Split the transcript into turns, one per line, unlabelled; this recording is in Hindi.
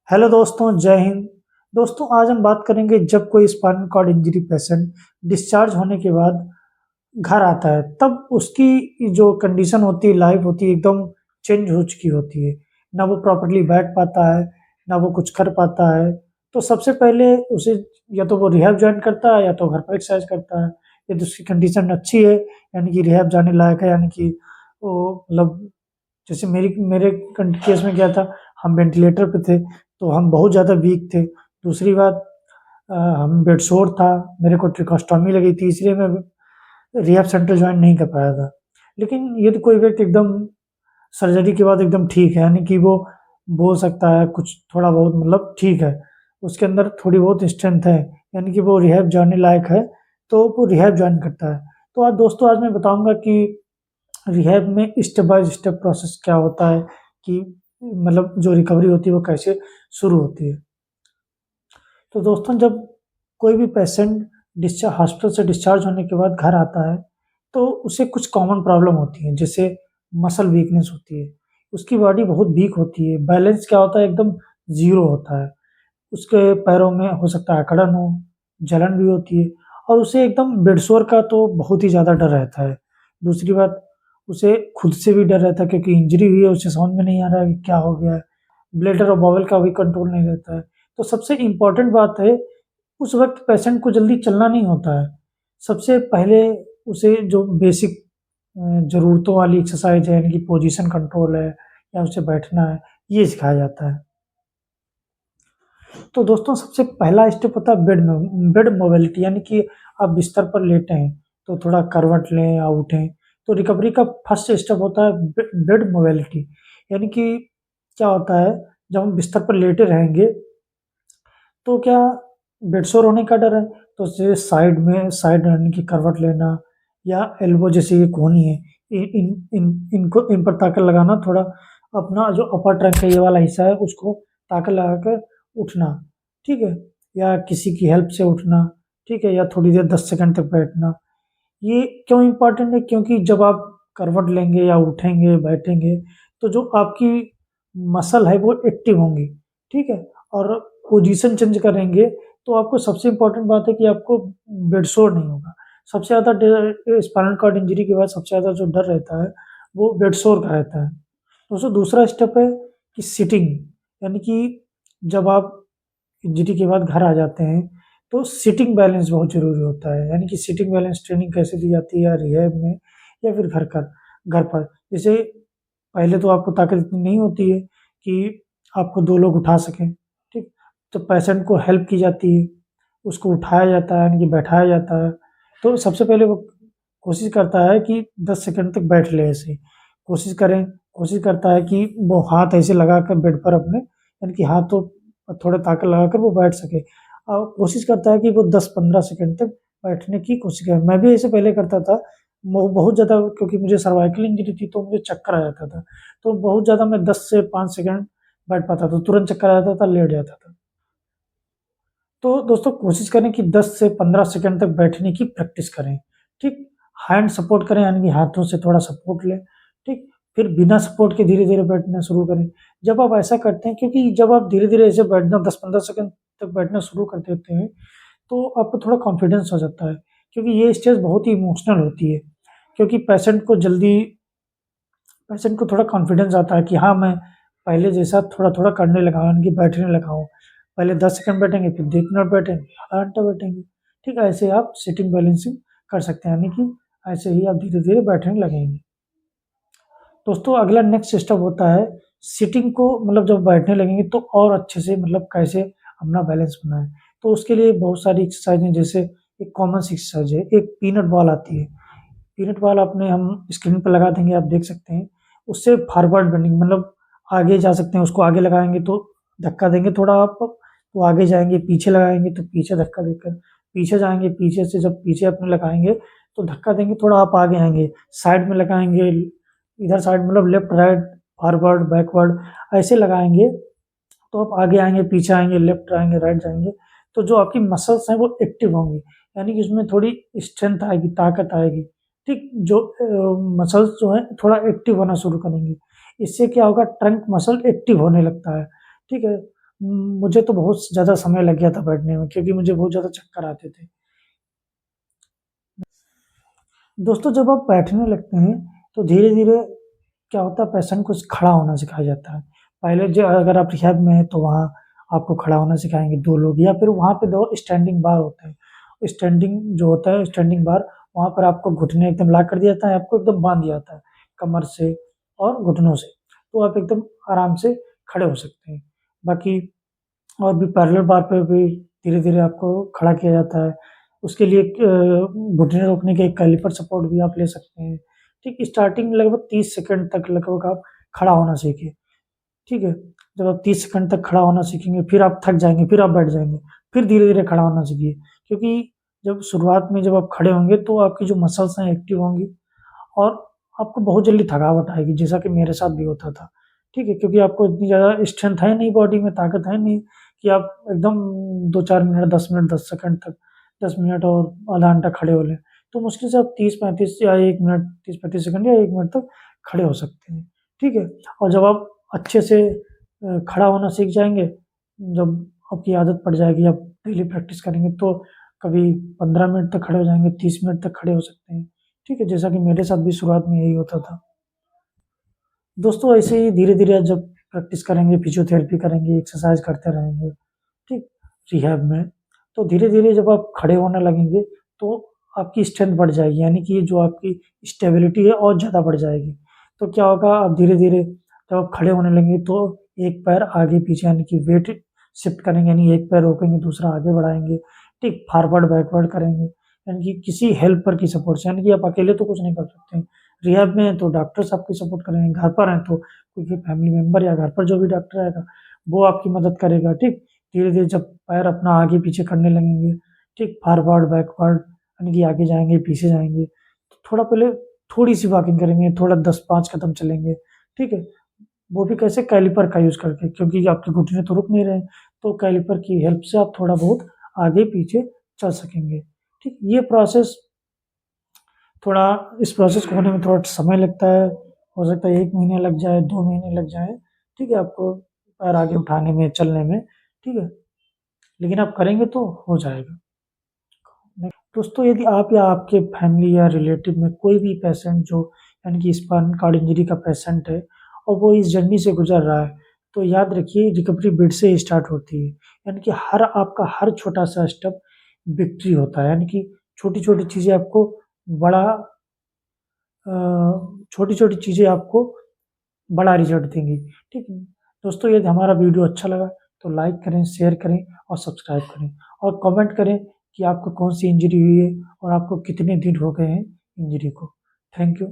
हेलो दोस्तों, जय हिंद। दोस्तों, आज हम बात करेंगे जब कोई spinal cord injury patient discharge होने के बाद घर आता है, तब उसकी जो कंडीशन होती है, लाइफ होती है, एकदम चेंज हो चुकी होती है। ना वो प्रॉपर्ली बैठ पाता है, ना वो कुछ कर पाता है। तो सबसे पहले उसे या तो वो रिहैब जॉइन करता है या तो घर पर एक्सरसाइज करता है। यदि उसकी कंडीशन अच्छी है, यानी कि रिहैब जाने लायक है, यानी कि वो मतलब जैसे मेरे केस में क्या था, हम वेंटिलेटर पे थे, तो हम बहुत ज़्यादा वीक थे। दूसरी बात, हम बेड सोर था, मेरे को ट्रिकोस्टोमी लगी थी, इसलिए मैं रिहैब सेंटर ज्वाइन नहीं कर पाया था। लेकिन यदि कोई व्यक्ति एकदम सर्जरी के बाद एकदम ठीक है, यानी कि वो बोल सकता है कुछ थोड़ा बहुत, मतलब ठीक है, उसके अंदर थोड़ी बहुत स्ट्रेंथ है, यानी कि वो रिहैब जाने लायक है, तो वो रिहैब ज्वाइन करता है। तो आज दोस्तों, आज मैं बताऊंगा कि रिहैब में स्टेप बाय स्टेप प्रोसेस क्या होता है, कि मतलब जो रिकवरी होती है वो कैसे शुरू होती है। तो दोस्तों, जब कोई भी पेशेंट डिस्चार्ज हॉस्पिटल से डिस्चार्ज होने के बाद घर आता है, तो उसे कुछ कॉमन प्रॉब्लम होती है, जैसे मसल वीकनेस होती है, उसकी बॉडी बहुत वीक होती है, बैलेंस क्या होता है, एकदम ज़ीरो होता है। उसके पैरों में हो सकता है अकड़न हो, जलन भी होती है, और उसे एकदम बेडसोर का तो बहुत ही ज़्यादा डर रहता है। दूसरी बात, उसे खुद से भी डर रहता है, क्योंकि इंजरी हुई है, उसे समझ में नहीं आ रहा है कि क्या हो गया है। ब्लैडर और बाउल का भी कंट्रोल नहीं रहता है। तो सबसे इम्पोर्टेंट बात है, उस वक़्त पेशेंट को जल्दी चलना नहीं होता है। सबसे पहले उसे जो बेसिक ज़रूरतों वाली एक्सरसाइज़ है, यानी कि पोजीशन कंट्रोल है या उसे बैठना है, ये सिखाया जाता है। तो दोस्तों, सबसे पहला स्टेप होता है बेड मोबिलिटी, यानी कि आप बिस्तर पर लेटे हैं, तो थोड़ा करवट लें या उठें। तो रिकवरी का फर्स्ट स्टेप होता है बेड मोबिलिटी, यानी कि क्या होता है, जब हम बिस्तर पर लेटे रहेंगे, तो क्या बेडसोर होने का डर है, तो जैसे साइड यानी कि करवट लेना, या एल्बो जैसे ये कोहनी है, इन इन इन इनको इन पर ताकत लगाना, थोड़ा अपना जो अपर ट्रंक है, ये वाला हिस्सा है, उसको ताकत लगाकर उठना, ठीक है? या किसी की हेल्प से उठना, ठीक है? या थोड़ी देर 10 सेकंड तक बैठना। ये क्यों इम्पोर्टेंट है? क्योंकि जब आप करवट लेंगे या उठेंगे, बैठेंगे, तो जो आपकी मसल है वो एक्टिव होंगी, ठीक है? और पोजीशन चेंज करेंगे, तो आपको सबसे इम्पोर्टेंट बात है कि आपको बेडसोर नहीं होगा। सबसे ज़्यादा स्पाइनल कॉर्ड इंजरी के बाद सबसे ज़्यादा जो डर रहता है, वो बेडसोर का रहता है। दोस्तों, दूसरा स्टेप है कि सिटिंग, यानी कि जब आप इंजरी के बाद घर आ जाते हैं, तो सिटिंग बैलेंस बहुत ज़रूरी होता है। यानी कि सिटिंग बैलेंस ट्रेनिंग कैसे दी जाती है, या रिहैब में या फिर घर पर। जैसे पहले तो आपको ताकत इतनी नहीं होती है कि आपको 2 लोग उठा सकें, ठीक? तो पेशेंट को हेल्प की जाती है, उसको उठाया जाता है, यानी कि बैठाया जाता है। तो सबसे पहले वो कोशिश करता है कि 10 सेकंड तक बैठ ले ऐसे ही। कोशिश करता है कि वो हाथ ऐसे लगाकर बेड पर अपने, यानी कि हाथों थोड़ा ताकत लगाकर वो बैठ सके। कोशिश करता है कि वो 10-15 सेकंड तक बैठने की कोशिश करे। मैं भी ऐसे पहले करता था, बहुत ज़्यादा, क्योंकि मुझे सर्वाइकल इंजरी थी, तो मुझे चक्कर आ जाता था। तो बहुत ज़्यादा मैं 10 से 5 सेकंड बैठ पाता था, तुरंत चक्कर आ जाता था, लेट जाता था। तो दोस्तों, कोशिश करें कि 10 से 15 सेकंड तक बैठने की प्रैक्टिस करें, ठीक? हैंड सपोर्ट करें, यानी कि हाथों से थोड़ा सपोर्ट लें, ठीक? फिर बिना सपोर्ट के धीरे-धीरे बैठना शुरू करें। जब आप ऐसा करते हैं, क्योंकि जब आप धीरे-धीरे ऐसे बैठना 10-15 सेकंड तक बैठना शुरू कर देते हैं, तो आपको थोड़ा कॉन्फिडेंस हो जाता है, क्योंकि ये स्टेज बहुत ही इमोशनल होती है, क्योंकि पेशेंट को थोड़ा कॉन्फिडेंस आता है कि हाँ, मैं पहले जैसा थोड़ा-थोड़ा करने लगा हूँ, यानी कि बैठने लगा हूँ। पहले 10 सेकंड बैठेंगे, फिर 1 मिनट बैठेंगे, आधा घंटा बैठेंगे। ठीक है? ऐसे आप सिटिंग बैलेंसिंग कर सकते हैं, यानी कि ऐसे ही आप धीरे-धीरे बैठने लगेंगे। दोस्तों, अगला नेक्स्ट स्टेप होता है सिटिंग को, मतलब जब बैठने लगेंगे तो और अच्छे से, मतलब कैसे अपना बैलेंस बनाएँ। तो उसके लिए बहुत सारी एक्सरसाइज़ हैं, जैसे एक कॉमन सी एक्सरसाइज़ है, एक पीनट बॉल आती है। पीनट बॉल अपने हम स्क्रीन पे लगा देंगे, आप देख सकते हैं। उससे फॉरवर्ड बेंडिंग, मतलब आगे जा सकते हैं, उसको आगे लगाएँगे तो धक्का देंगे थोड़ा आप, तो आगे जाएँगे, पीछे लगाएँगे तो पीछे धक्का देकर पीछे जाएँगे, पीछे से जब पीछे अपने लगाएँगे तो धक्का देंगे, थोड़ा आप आगे आएँगे, साइड में लगाएँगे, इधर साइड मतलब लेफ्ट, राइट, फॉरवर्ड, बैकवर्ड ऐसे लगाएँगे, तो आप आगे आएँगे, पीछे आएँगे, लेफ्ट आएँगे, राइट जाएँगे, तो जो आपकी मसल्स हैं वो एक्टिव होंगी, यानी कि उसमें थोड़ी स्ट्रेंथ आएगी, ताकत आएगी, ठीक? जो मसल्स जो हैं थोड़ा एक्टिव होना शुरू करेंगी। इससे क्या होगा, ट्रंक मसल एक्टिव होने लगता है, ठीक है? मुझे तो बहुत ज़्यादा समय लग गया था बैठने में, क्योंकि मुझे बहुत ज़्यादा चक्कर आते थे। दोस्तों, जब आप बैठने लगते हैं तो धीरे-धीरे क्या होता है, पेशेंट को खड़ा होना सिखाया जाता है। पहले जो अगर आप रिहैब में हैं तो वहाँ आपको खड़ा होना सिखाएँगे 2 लोग, या फिर वहाँ पे 2 स्टैंडिंग बार होते हैं। स्टैंडिंग जो होता है, स्टैंडिंग बार, वहाँ पर आपको घुटने एकदम लॉक कर दिया जाता है, आपको एकदम बाँध दिया जाता है कमर से और घुटनों से। तो आप एकदम आराम से खड़े हो सकते हैं। बाकी और भी पैरेलल बार पे भी धीरे-धीरे आपको खड़ा किया जाता है। उसके लिए एक घुटने रोकने के एक कैलिपर सपोर्ट भी आप ले सकते हैं। ठीक, स्टार्टिंग लगभग 30 सेकंड तक लगभग आप खड़ा होना सीखिए, ठीक है? जब आप 30 सेकंड तक खड़ा होना सीखेंगे, फिर आप थक जाएँगे, फिर आप बैठ जाएँगे, फिर धीरे-धीरे खड़ा होना सीखिए। क्योंकि जब शुरुआत में जब आप खड़े होंगे तो आपकी जो मसल्स हैं एक्टिव होंगी और आपको बहुत जल्दी थकावट आएगी, जैसा कि मेरे साथ भी होता था, ठीक है? क्योंकि आपको इतनी ज़्यादा स्ट्रेंथ है नहीं, बॉडी में ताकत है नहीं कि आप एकदम 2-4 मिनट, 10 मिनट, 10 सेकंड तक, 10 मिनट और आधा घंटा खड़े हो लें। तो मुश्किल से आप 30-35 या 1 मिनट, 30-35 सेकंड या 1 मिनट तक खड़े हो सकते हैं, ठीक है? और जब आप अच्छे से खड़ा होना सीख जाएँगे, जब आपकी आदत पड़ जाएगी, आप डेली प्रैक्टिस करेंगे, तो कभी 15 मिनट तक खड़े हो जाएँगे, 30 मिनट तक खड़े हो सकते हैं। ठीक है, जैसा कि मेरे साथ भी शुरुआत में यही होता था। दोस्तों, ऐसे ही धीरे-धीरे जब प्रैक्टिस करेंगे, फिजियोथेरेपी करेंगे, एक्सरसाइज करते रहेंगे, ठीक, रिहैब में, तो धीरे-धीरे जब आप खड़े होने लगेंगे, तो आपकी स्ट्रेंथ बढ़ जाएगी, यानी कि जो आपकी स्टेबिलिटी है और ज़्यादा बढ़ जाएगी। तो क्या होगा, आप धीरे-धीरे जब आप खड़े होने लगेंगे, तो एक पैर आगे-पीछे, यानी कि वेट शिफ्ट करेंगे, यानी एक पैर रोकेंगे, दूसरा आगे बढ़ाएँगे, ठीक, फॉरवर्ड-बैकवर्ड करेंगे, यानी कि किसी हेल्पर की सपोर्ट से, यानी कि आप अकेले तो कुछ नहीं कर सकते हैं। रिहैब में हैं तो डॉक्टर्स आपकी सपोर्ट करेंगे, घर पर हैं तो कोई फैमिली मेंबर या घर पर जो भी डॉक्टर रहेगा, वो आपकी मदद करेगा, ठीक। धीरे-धीरे जब पैर अपना आगे-पीछे करने लगेंगे, ठीक, फॉरवर्ड, बैकवर्ड, यानी कि आगे जाएँगे, पीछे जाएँगे, तो थोड़ा पहले थोड़ी-सी वॉकिंग करेंगे, थोड़ा 10-5 कदम चलेंगे, ठीक है। वो भी कैसे, कैलिपर का यूज़ करके, क्योंकि आपके घुटने तो रुक नहीं रहे हैं, तो कैलिपर की हेल्प से आप थोड़ा बहुत आगे-पीछे चल सकेंगे, ठीक। ये प्रोसेस थोड़ा इस प्रोसेस को होने में थोड़ा समय लगता है, हो सकता है 1 महीने लग जाए, 2 महीने लग जाएँ, ठीक है, आपको पैर आगे उठाने में, चलने में, ठीक है? लेकिन आप करेंगे तो हो जाएगा। दोस्तों, यदि आप या आपके फैमिली या रिलेटिव में कोई भी पेशेंट जो, यानी कि स्पाइनल कॉर्ड इंजरी का पेशेंट है और वो इस जर्नी से गुज़र रहा है, तो याद रखिए, रिकवरी बेड से ही स्टार्ट होती है। यानी कि आपका हर छोटा-सा स्टेप विक्ट्री होता है, यानी कि छोटी-छोटी चीज़ें आपको बड़ा अ, छोटी-छोटी चीज़ें आपको बड़ा रिज़ल्ट देंगी, ठीक है? दोस्तों, यदि हमारा वीडियो अच्छा लगा तो लाइक करें, शेयर करें और सब्सक्राइब करें, और कमेंट करें कि आपको कौन-सी इंजरी हुई है और आपको कितने दिन हो गए हैं इंजरी को। Thank you.